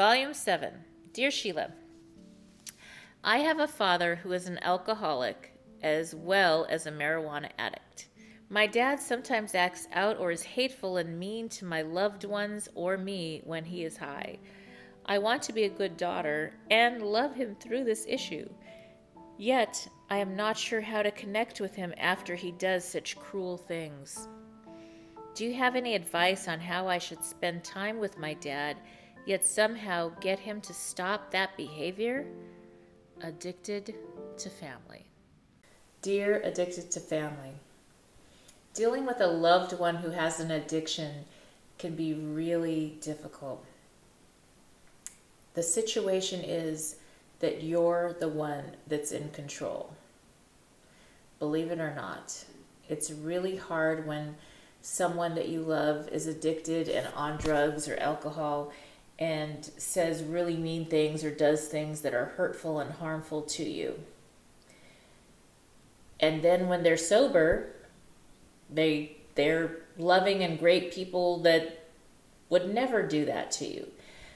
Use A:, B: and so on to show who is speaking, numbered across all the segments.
A: Volume 7. Dear Sheila, I have a father who is an alcoholic as well as a marijuana addict. My dad sometimes acts out or is hateful and mean to my loved ones or me when he is high. I want to be a good daughter and love him through this issue. Yet, I am not sure how to connect with him after he does such cruel things. Do you have any advice on how I should spend time with my dad, yet somehow get him to stop that behavior? Addicted to family. Dear Addicted to Family, dealing with a loved one who has an addiction can be really difficult. The situation is that you're the one that's in control. Believe it or not, it's really hard when someone that you love is addicted and on drugs or alcohol and says really mean things or does things that are hurtful and harmful to you. And then when they're sober, they're loving and great people that would never do that to you.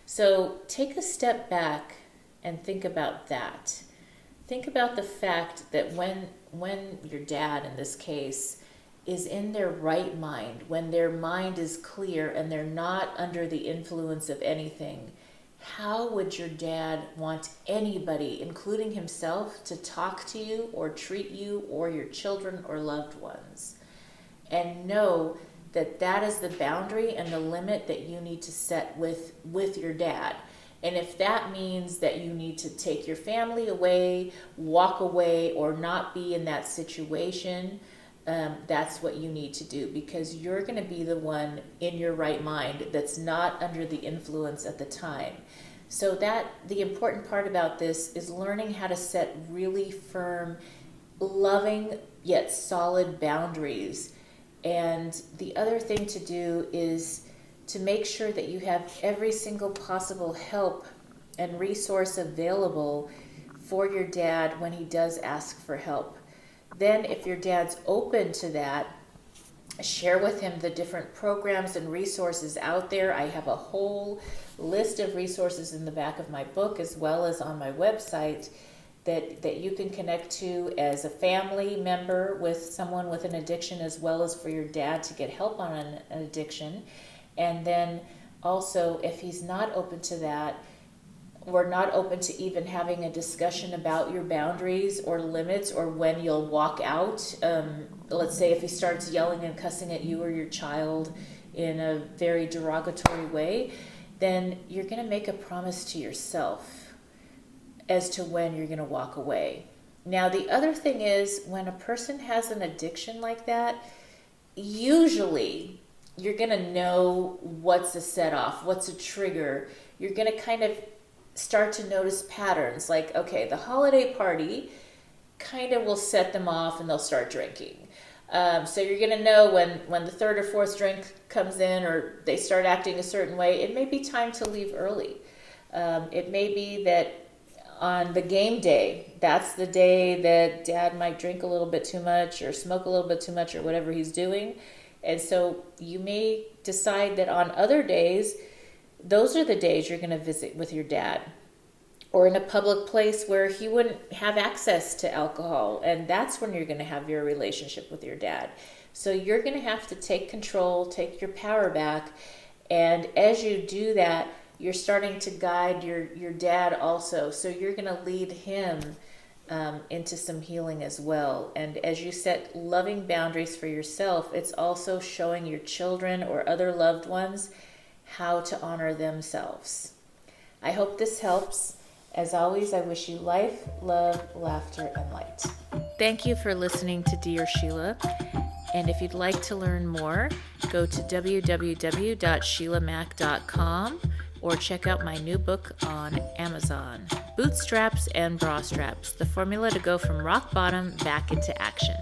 A: So take a step back and think about that. Think about the fact that when your dad, in this case, is in their right mind, when their mind is clear and they're not under the influence of anything, how would your dad want anybody, including himself, to talk to you or treat you or your children or loved ones? And know that that is the boundary and the limit that you need to set with your dad. And if that means that you need to take your family away, walk away, or not be in that situation, that's what you need to do, because you're going to be the one in your right mind that's not under the influence at the time. So that the important part about this is learning how to set really firm, loving yet solid boundaries. And the other thing to do is to make sure that you have every single possible help and resource available for your dad when he does ask for help. Then if your dad's open to that, share with him the different programs and resources out there. I have a whole list of resources in the back of my book as well as on my website that you can connect to as a family member with someone with an addiction, as well as for your dad to get help on an addiction. And then also, if he's not open to that, or not open to even having a discussion about your boundaries or limits or when you'll walk out, let's say if he starts yelling and cussing at you or your child in a very derogatory way, then you're going to make a promise to yourself as to when you're going to walk away. Now, the other thing is, when a person has an addiction like that, usually you're going to know what's a set-off, what's a trigger. You're going to kind of start to notice patterns, like, okay, the holiday party kind of will set them off and they'll start drinking. So you're going to know when the third or fourth drink comes in or they start acting a certain way, it may be time to leave early. It may be that on the game day, that's the day that dad might drink a little bit too much or smoke a little bit too much or whatever he's doing. And so you may decide that on other days, those are the days you're going to visit with your dad, or in a public place where he wouldn't have access to alcohol. And that's when you're going to have your relationship with your dad. So you're going to have to take control, take your power back. And as you do that, you're starting to guide your dad also. So you're going to lead him into some healing as well. And as you set loving boundaries for yourself, it's also showing your children or other loved ones how to honor themselves. I hope this helps. As always, I wish you life, love, laughter, and light. Thank you for listening to Dear Sheila. And if you'd like to learn more, go to www.sheilamac.com or check out my new book on Amazon, Bootstraps and Bra Straps, the formula to go from rock bottom back into action.